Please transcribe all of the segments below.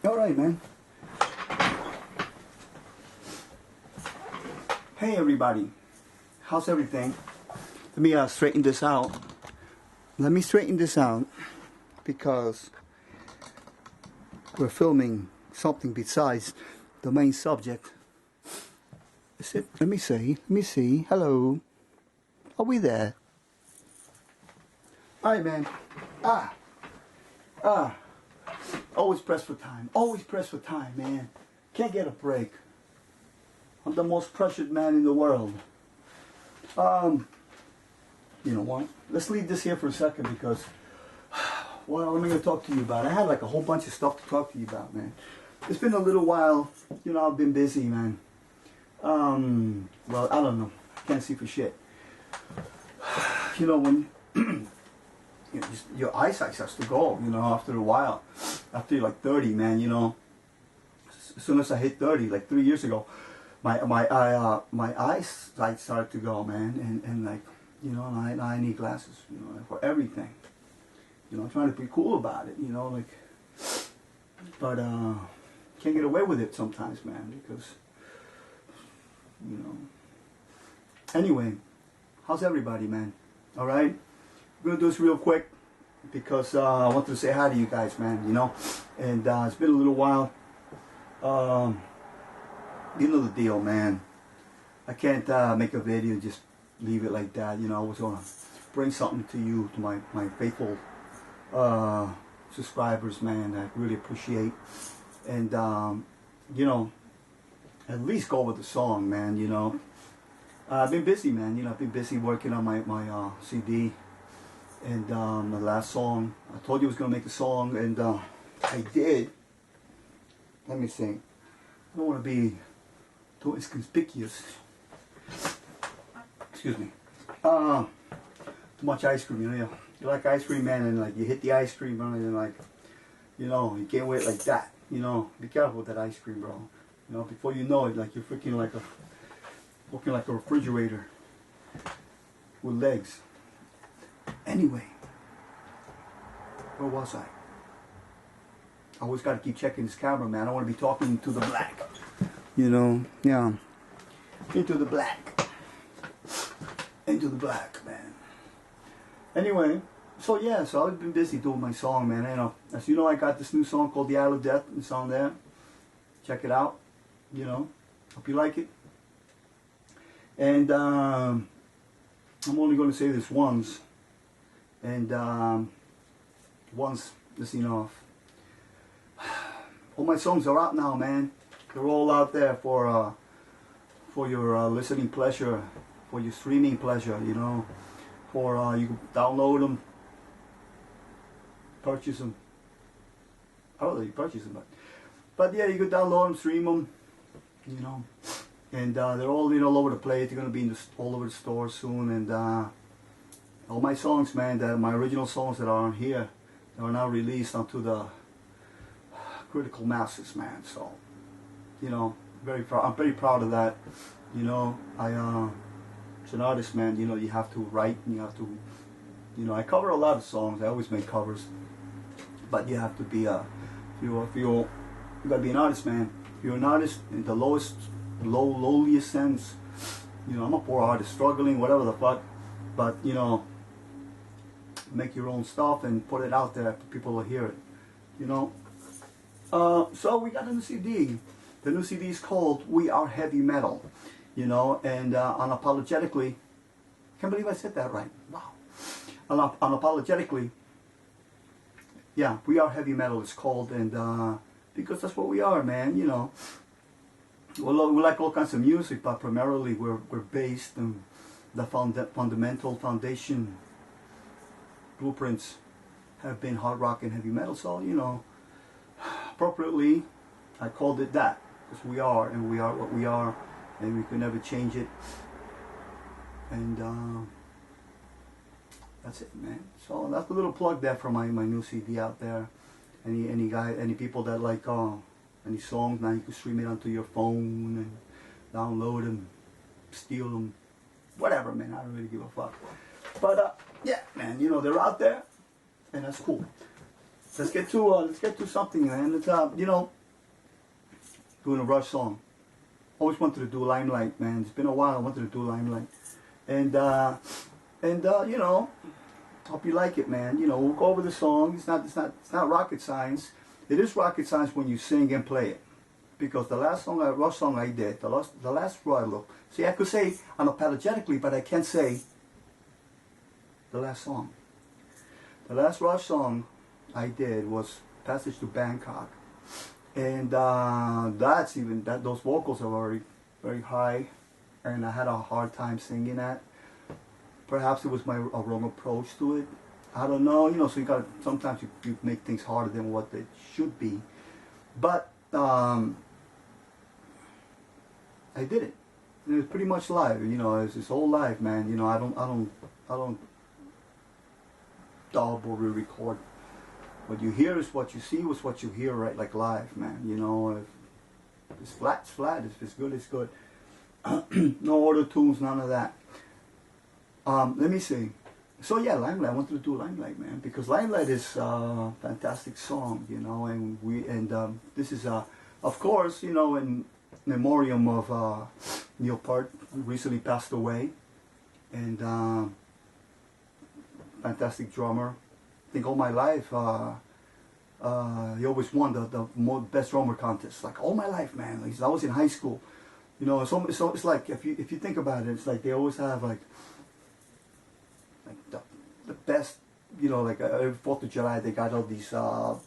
All right, man. Hey, everybody. How's everything? Let me straighten this out. Let me straighten this out because we're filming something besides the main subject. Is it? Let me see. Let me see. Hello. Are we there? All right, man. Always press for time. Always press for time, man. Can't get a break. I'm the most pressured man in the world. You know what? Let's leave this here for a second because, what am I going to talk to you about? I had like a whole bunch of stuff to talk to you about, man. It's been a little while. You know, I've been busy, man. Well, I don't know. I can't see for shit. You know, when you know, your eyesight starts to go, you know, after a while. After you're like 30, man, you know. As soon as I hit 30, like 3 years ago, my eyesight started to go, man, and like, you know, and I need glasses, you know, for everything. You know, I'm trying to be cool about it, you know, like, but can't get away with it sometimes, man, because, you know. Anyway, how's everybody, man? All right, we're gonna do this real quick because I wanted to say hi to you guys, man, you know, and it's been a little while. You know the deal, man. I can't make a video and just leave it like that. You know, I was gonna bring something to you, to my faithful subscribers, man. I really appreciate, and you know, at least go over the song, man. You know, I've been busy, man. You know, I've been busy working on my CD, and the last song. I told you I was gonna make a song, and I did. Let me see. I don't want to be too inconspicuous. Excuse me. Too much ice cream, you know. You like ice cream, man, and like you hit the ice cream, man, and like, you know, you can't wait like that. You know, be careful with that ice cream, bro. You know, before you know it, like you're freaking like looking like a refrigerator with legs. Anyway, where was I? I always got to keep checking this camera, man. I want to be talking to the black. You know, yeah. Into the black. Into the black, man. Anyway, so yeah, so I've been busy doing my song, man. You know, as you know, I got this new song called The Isle of Death. It's on there. Check it out. You know, hope you like it. And I'm only going to say this once. And once is enough. All my songs are out now, man. They're all out there for your listening pleasure, for your streaming pleasure, you know. For you can download them, purchase them. I don't know if you purchase them, but yeah, you can download them, stream them, you know. And they're all, you know, all over the place. They're gonna be in all over the store soon. And all my songs, man, my original songs that are on here, they are now released onto the critical masses, man. So, you know, very proud. I'm very proud of that. You know, as an artist, man, you know, you have to write and you have to, you know, I cover a lot of songs. I always make covers, but you have to be you gotta be an artist, man. If you're an artist in the lowliest sense, you know, I'm a poor artist, struggling, whatever the fuck, but you know, make your own stuff and put it out there for people to hear it, you know. So we got a new CD. The new CD is called We Are Heavy Metal, you know, and unapologetically, can't believe I said that right. Wow. Unapologetically, yeah, We Are Heavy Metal it's called, and because that's what we are, man, you know. We like all kinds of music, but primarily we're based on the fundamental foundation blueprints have been hard rock and heavy metal, so, you know, appropriately, I called it that, because we are, and we are what we are, and we can never change it, and that's it, man. So that's a little plug there for my new CD out there. Any people that like any songs, now you can stream it onto your phone and download them, steal them, whatever, man. I don't really give a fuck. But yeah, man, you know, they're out there, and that's cool. Let's get to something, man. Let's you know, doing a Rush song. Always wanted to do Limelight, man. It's been a while. I wanted to do Limelight, and you know, hope you like it, man. You know, we'll go over the song. It's not rocket science. It is rocket science when you sing and play it, because the last song, Rush song I did, the last look. See, I could say unapologetically, but I can't say the last song. The last Rush song I did was Passage to Bangkok, and those vocals are very, very high, and I had a hard time singing that. Perhaps it was my wrong approach to it. I don't know, so you got sometimes you make things harder than what they should be. But I did it. And it was pretty much live, it's all live, man. I don't dub or re-record. What you hear is what you see, was what you hear, right? Like live, man. If it's flat, it's flat. If it's good, it's good. No auto tunes, none of that. Let me see. So yeah, Limelight. I wanted to do Limelight, man, because Limelight is a fantastic song, and this is of course, in memoriam of Neil Peart, who recently passed away, and fantastic drummer. I think all my life he always won the best drummer contest. Like all my life, man. Like, I was in high school. It's like if you think about it, it's like they always have like the best, like every 4th of July they got all these top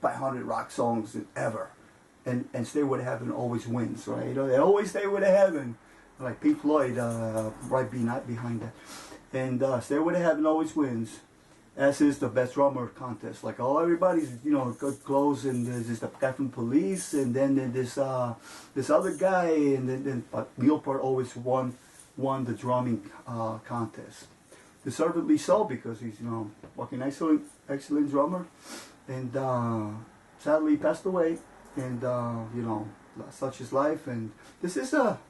500 rock songs ever, and Stairway to Heaven always wins, right? They always Stairway to Heaven, like Pink Floyd, right behind that, and Stairway to Heaven always wins, as is the best drummer contest. Like everybody's good clothes, and there's the guy from Police, and then this other guy, and then but Neil Peart always won the drumming contest. Deservedly so, because he's fucking excellent drummer, and sadly he passed away, and such is life, and this is in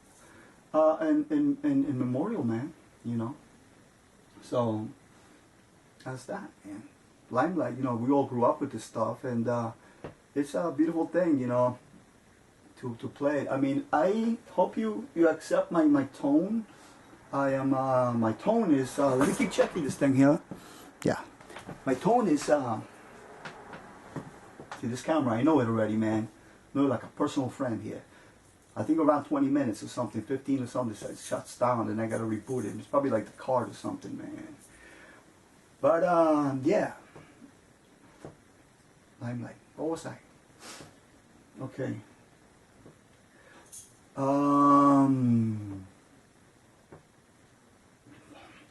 memorial, man, so that's that, man. Limelight, we all grew up with this stuff, and it's a beautiful thing, to play it. I mean, I hope you accept my tone. My tone is, let me keep checking this thing here. Yeah. My tone is, see this camera, I know it already, man. I know it like a personal friend here. I think around 20 minutes or something, 15 or something, it shuts down, and I gotta reboot it. It's probably like the card or something, man. But, yeah. Limelight. What was I? Okay.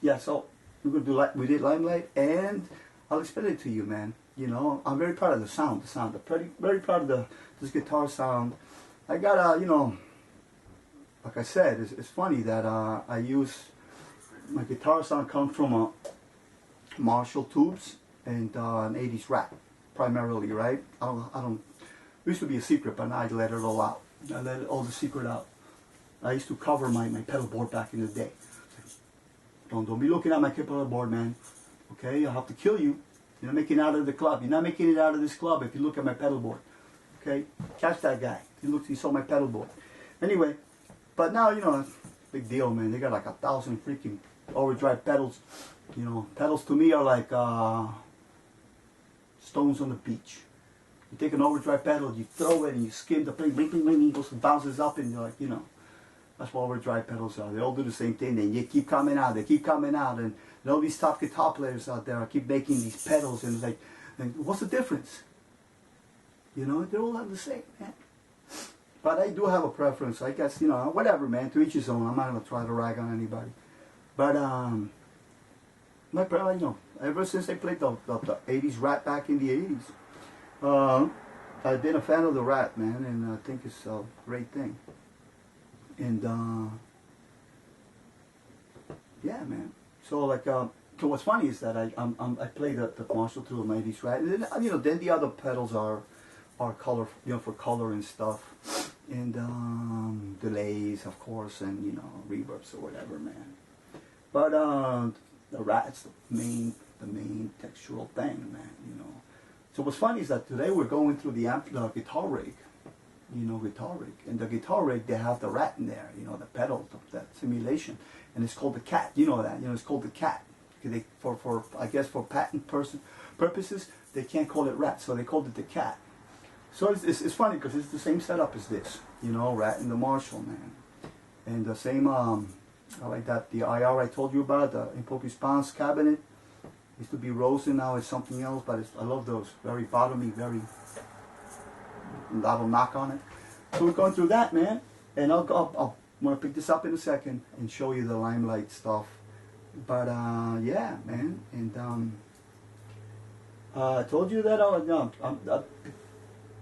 Yeah, so we did Limelight, and I'll explain it to you, man. I'm very proud of the sound. I'm very proud of this guitar sound. I got like I said, it's funny that I use my guitar sound comes from Marshall tubes and an 80s Rat, primarily, right? I don't. It used to be a secret, but now I let it all out. I let all the secret out. I used to cover my pedal board back in the day. Don't be looking at my pedal board, man. Okay, I'll have to kill you. You're not making it out of the club. You're not making it out of this club if you look at my pedal board. Okay, catch that guy. He saw my pedal board. Anyway, but now big deal, man. They got like 1,000 freaking overdrive pedals. Pedals to me are like stones on the beach. You take an overdrive pedal, you throw it, and you skim the thing, bling, bling, bling, it goes and bounces up, and you're like, that's what overdrive pedals are. They all do the same thing, and you keep coming out, they keep coming out, and all these top guitar players out there keep making these pedals, and it's like, what's the difference? They're all the same, man. But I do have a preference, I guess, whatever, man, to each his own. I'm not going to try to rag on anybody. But, ever since I played the 80s Rat back in the 80s, I've been a fan of the Rat, man, and I think it's a great thing. And yeah, man. So like, so what's funny is that I play the Marshall through the 80s Rat, and then then the other pedals are color, for color and stuff, and delays, of course, and reverbs or whatever, man. But the Rat's the main textural thing, man. So what's funny is that today we're going through the guitar rig. Guitar rig. And the guitar rig, they have the Rat in there, the pedal, that simulation. And it's called the Cat. You know that. It's called the Cat. For I guess for patent purposes, they can't call it Rat, so they called it the Cat. So it's funny because it's the same setup as this, Rat and the Marshall, man. And the same, I like that, the IR I told you about, the impulse response cabinet. Used to be Rosen, now it's something else, but I love those. Very bottomy, very that'll knock on it. So we're going through that, man. And I'm gonna pick this up in a second and show you the Limelight stuff. But yeah, man. And I told you that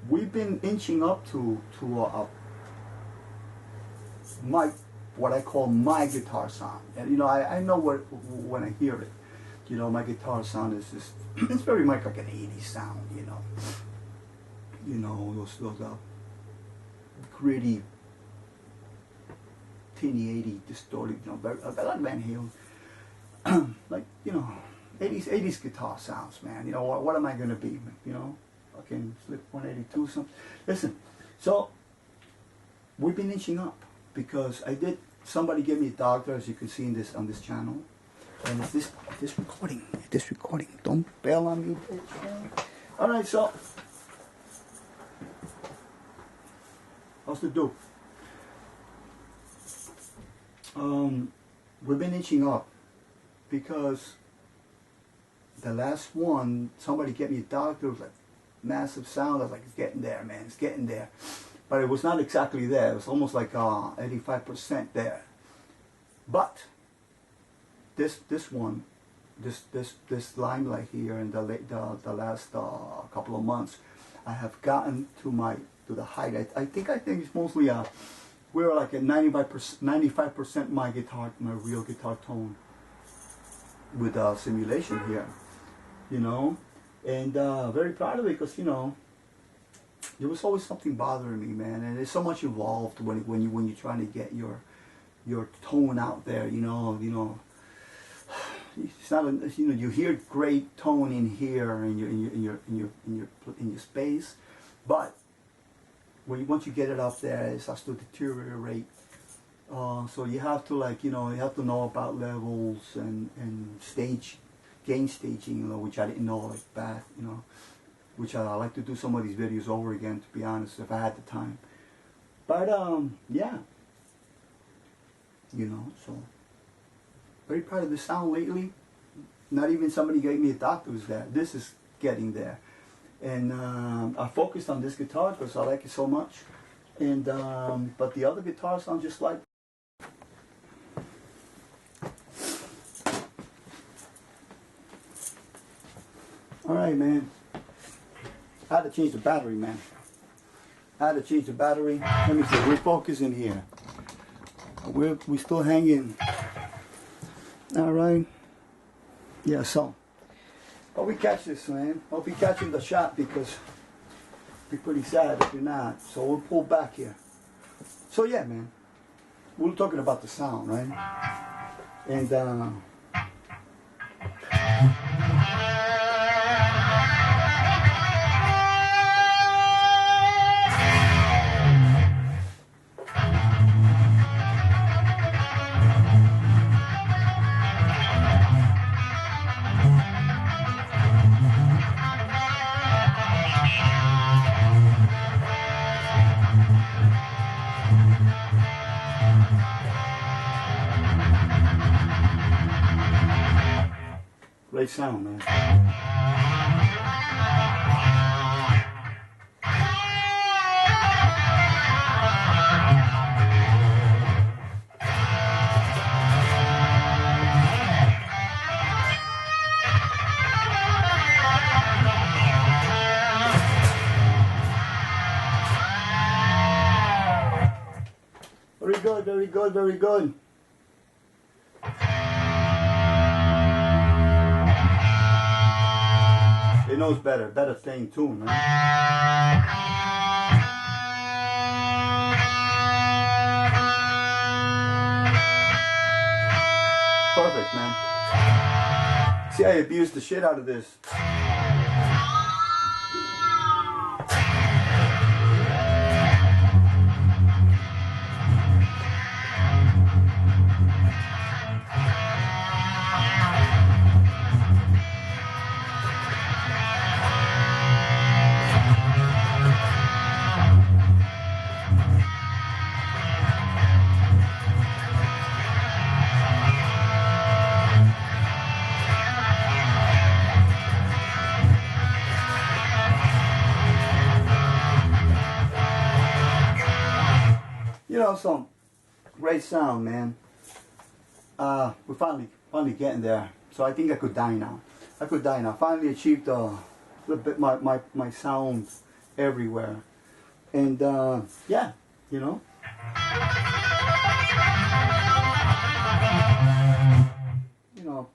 we've been inching up to my, what I call my guitar sound. And you know, I know when I hear it, you know, my guitar sound is just, it's very much like an 80s sound, you know. You know, those gritty, teeny 80 distorted, you know, I like Van Halen. Like, you know, 80s guitar sounds, man. You know, what am I gonna be, you know? Fucking Slip 182 something. Listen, so we've been inching up because somebody gave me a doctor, as you can see on this channel. And it's this recording. Don't bail on me, bitch. Alright, so how's the do? We've been inching up because the last one, somebody gave me a doctor, it was like massive sound. I was like, it's getting there, man, it's getting there. But it was not exactly there. It was almost like 85% there. But this Limelight here in the last couple of months, I have gotten to the height. I think it's mostly we're like at 95% my real guitar tone with simulation here, you know, and very proud of it because, you know, there was always something bothering me, man, and there's so much involved when you're trying to get your tone out there, you know. It's not you know, you hear great tone in here in your space, but once you get it up there, it starts to deteriorate. So you have to, like, you know, you have to know about levels and gain staging, you know, which I didn't know like that, you know, which I like to do some of these videos over again, to be honest, if I had the time. But yeah, you know, so very proud of the sound lately. Not even somebody gave me a doctor was there. This is getting there. And I focused on this guitar because I like it so much. And but the other guitars sound just like. All right, man. I had to change the battery, man. Let me see. We're focusing here. We still hanging. All right. Yeah. So. Hope we catch this, man. Hope you're catching the shot because it'd be pretty sad if you're not. So we'll pull back here. So yeah, man. We were talking about the sound, right? And great sound, man. Very good, very good, very good. It knows better staying tuned, man. Perfect, man. See, I abused the shit out of this. know, some great sound, man. We're finally getting there. So I think I could die now. I could die now. Finally achieved a little bit my sound everywhere. And yeah, you know. You know.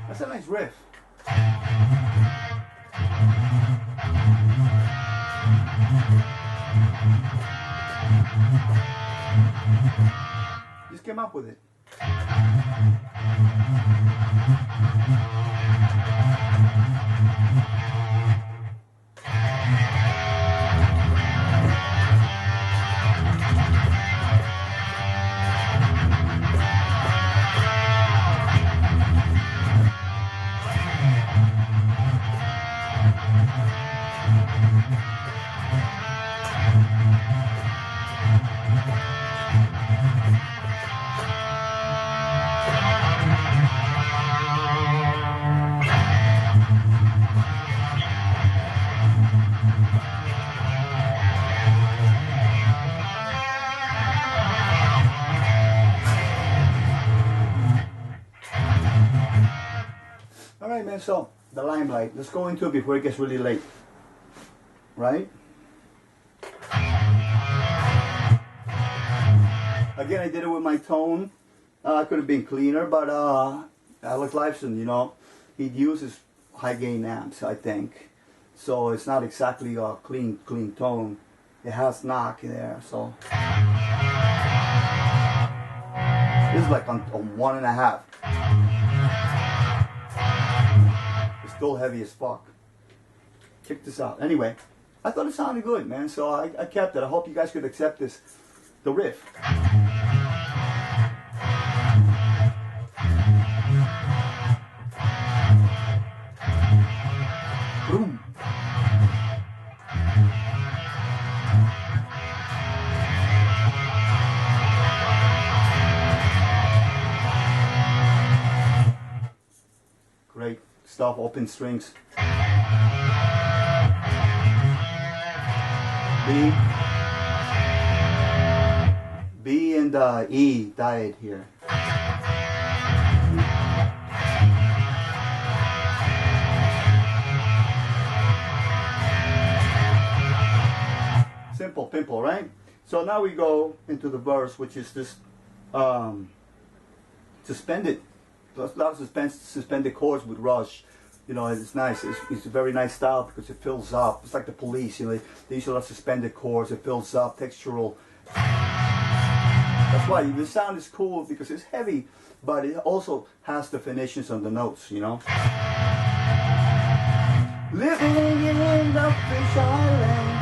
That's a nice riff. Just came up with it. Alright, man, so the Limelight. Let's go into it before it gets really late. Right? Again, I did it with my tone. I could have been cleaner, but Alex Lifeson, you know, he uses high gain amps, I think. So it's not exactly a clean tone. It has knock in there, so. This is like on 1.5. It's still heavy as fuck. Check this out. Anyway, I thought it sounded good, man, so I kept it. I hope you guys could accept this, the riff. Boom. Great stuff, open strings. B and E died here. Simple, pimple, right? So now we go into the verse, which is this suspended. There's a lot of suspended chords with Rush. You know, it's nice. It's a very nice style because it fills up. It's like the Police, you know, they use a lot of suspended chords. It fills up, textural. That's why the sound is cool because it's heavy, but it also has definitions on the notes, you know. Living in the fish island,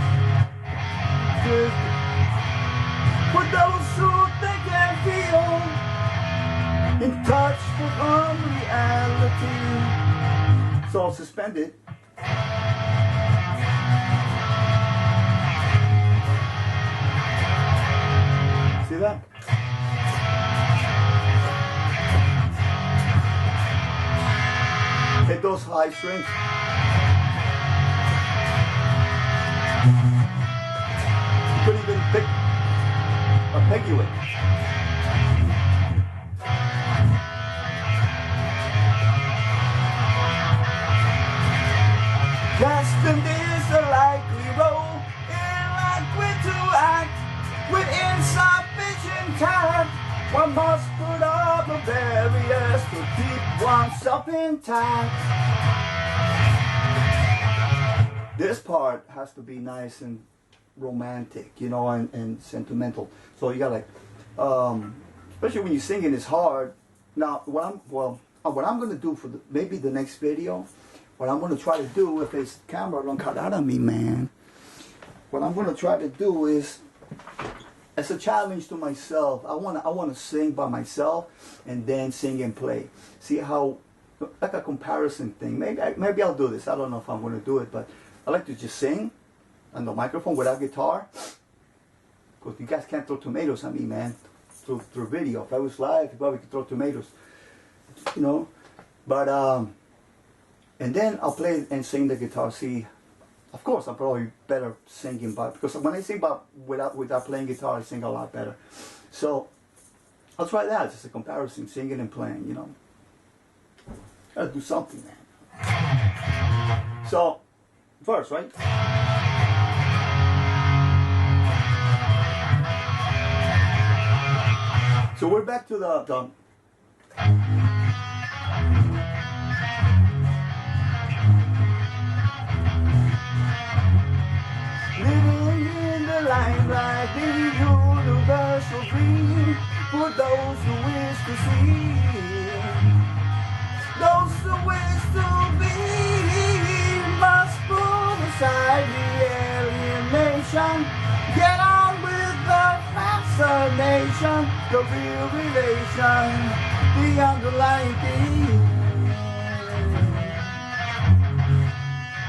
for those who think and feel in touch with reality. It's all suspended. See that? Hit those high strings. You couldn't even pick a peggy with. Destined is a likely role, likely to act with insufficient time. One must put up a barriers to keep oneself intact. This part has to be nice and romantic, you know, and sentimental. So you got like, especially when you're singing, it's hard. Now, what I'm gonna do for maybe the next video, what I'm gonna try to do, if this camera don't cut out on me, man, what I'm gonna try to do is, as a challenge to myself, I wanna sing by myself and then sing and play. See how, like a comparison thing. Maybe I'll do this. I don't know if I'm gonna do it, but I like to just sing on the microphone without guitar. Because you guys can't throw tomatoes at me, man, through video. If I was live, you probably could throw tomatoes, you know. But and then I'll play and sing the guitar. See, of course, I'm probably better singing, but because when I sing without playing guitar, I sing a lot better. So I'll try that. Just a comparison, singing and playing. You know, gotta do something, man. So first, right? So we're back to the living in the limelight, the universal dream for those who wish to see, those who wish to be must put aside the alienation, get on with the fascination, the real relation, the underlying theme.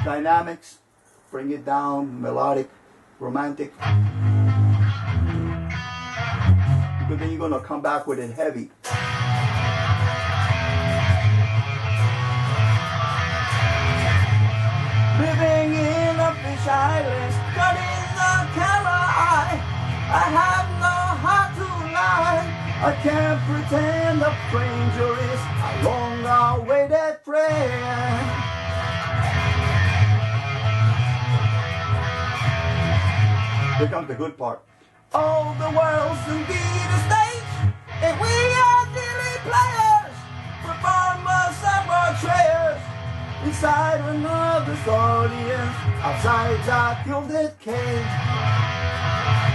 Dynamics, bring it down, melodic, romantic. Because then you're gonna come back with it heavy. Living in a fish island, studying the camera eye. I have no heart to lie. I can't pretend a stranger is a long-awaited friend. Here comes the good part. Oh, the world's indeed a stage, and we are daily players, performers and portrayers. Inside another's audience, outside's a gilded cage.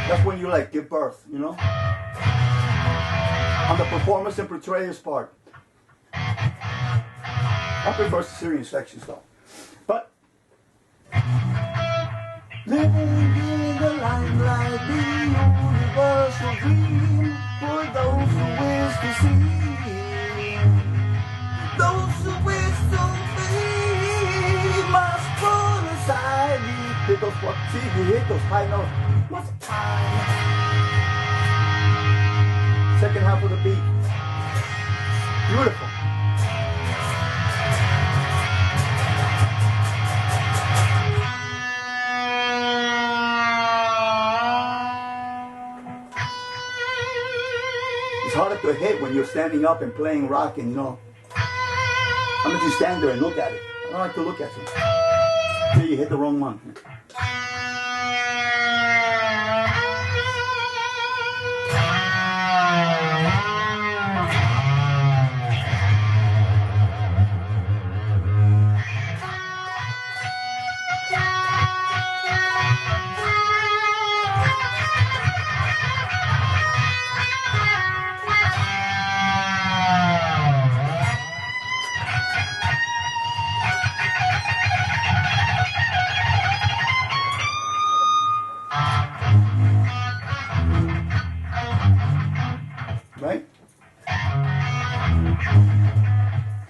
That's when you like give birth, you know? On the performance and portrayers part. I prefer Syrian sections though. But living in the limelight, the universal dream for those who wish to see, those who wish to be must put aside the hit those what? See, you hit those high notes. What's time? Second half of the beat. Beautiful. It's harder to hit when you're standing up and playing rock, and you know, how much you stand there and look at it. I don't like to look at it. See, you hit the wrong one. Right?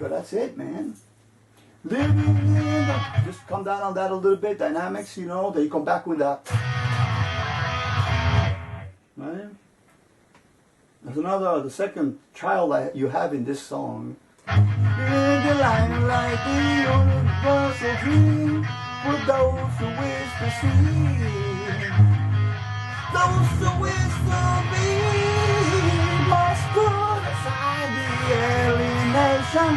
So that's it, man. Living in the, just come down on that a little bit, dynamics, you know, then you come back with that. Right? There's another, the second child that you have in this song. In the limelight, the universal dream for those who wish to see, those who wish to be must put aside the alienation,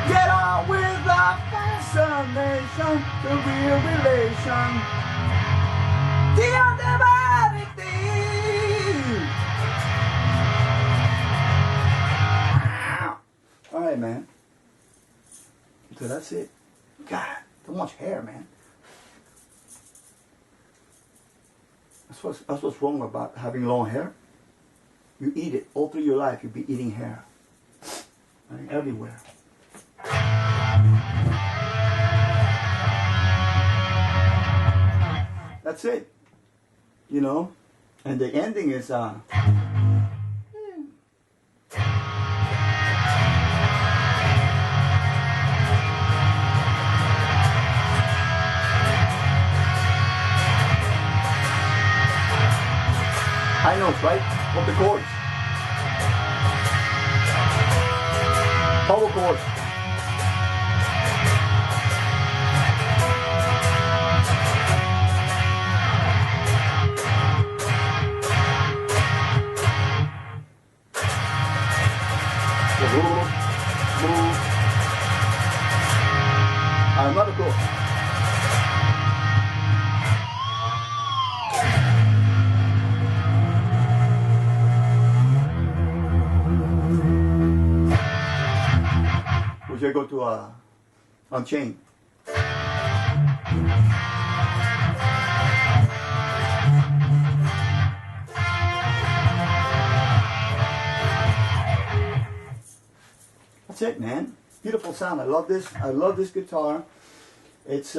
get on with the fascination, the real relation, the underlying theme. that's it. God, so much hair, man. That's what's wrong about having long hair. You eat it all through your life. You'll be eating hair, right? Everywhere. That's it. You know, and the ending is high notes, right? Of the chords. Power chords. Another chord. We should go to Unchained. That's it, man. Beautiful sound. I love this. I love this guitar. It's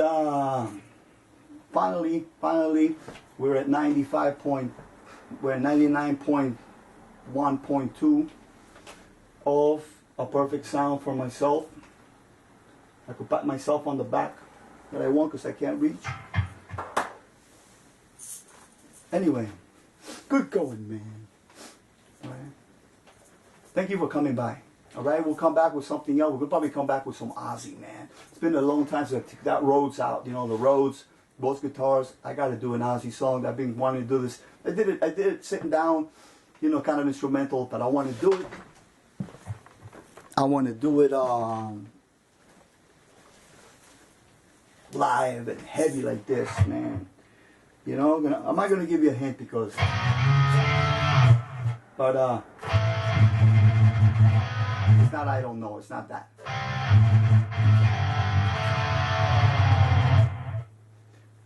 finally we're at 99.1.2 of a perfect sound for myself. I could pat myself on the back, but I won't because I can't reach. Anyway, good going, man. All right. Thank you for coming by. All right, we'll come back with something else. We'll probably come back with some Ozzy, man. It's been a long time since I took that Rhodes out. You know, the Rhodes, both guitars. I got to do an Ozzy song. I've been wanting to do this. I did it sitting down, you know, kind of instrumental, but I want to do it. I want to do it live and heavy like this, man. You know, I'm not gonna give you a hint because, but it's not. I don't know. It's not that.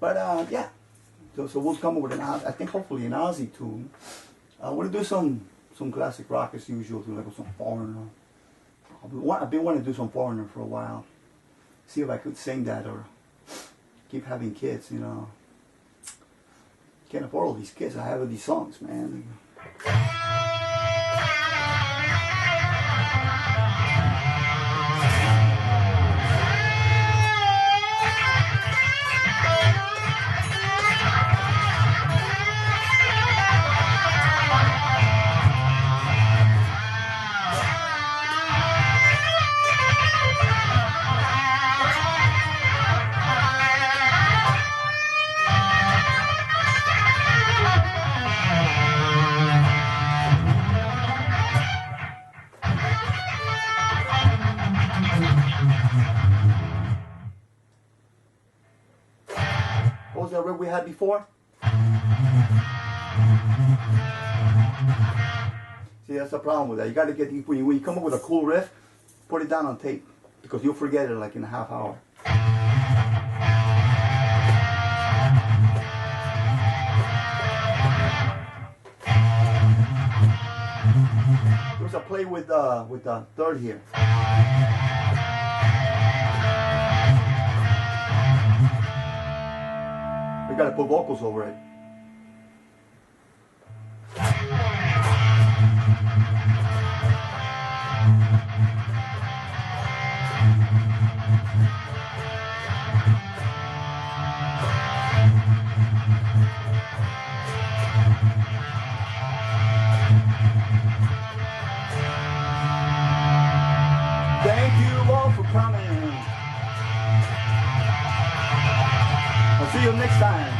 But yeah. So we'll come up with I think hopefully an Ozzy tune. I want to do some classic rock as usual, like some Foreigner. I've been wanting to do some Foreigner for a while. See if I could sing that or keep having kids, you know. Can't afford all these kids. I have these songs, man. What was that riff we had before? See, that's the problem with that. You got to get, when you come up with a cool riff, put it down on tape because you'll forget it like in a half hour. There's a play with the third here. We got to put vocals over it. Thank you all for coming. I'll see you next time.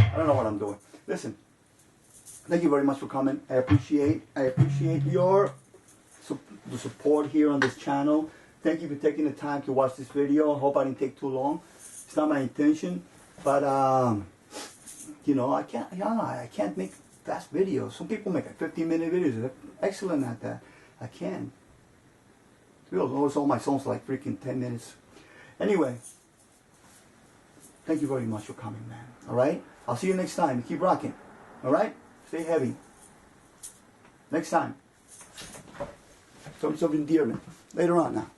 I don't know what I'm doing. Listen, thank you very much for coming. I appreciate your the support here on this channel. Thank you for taking the time to watch this video. I hope I didn't take too long. It's not my intention, but you know, I can't make fast videos. Some people make like 15-minute videos. They're excellent at that. I can. All my songs are like freaking 10 minutes. Anyway, thank you very much for coming, man. All right? I'll see you next time. Keep rocking. All right? Stay heavy. Next time. Terms of endearment. Later on now.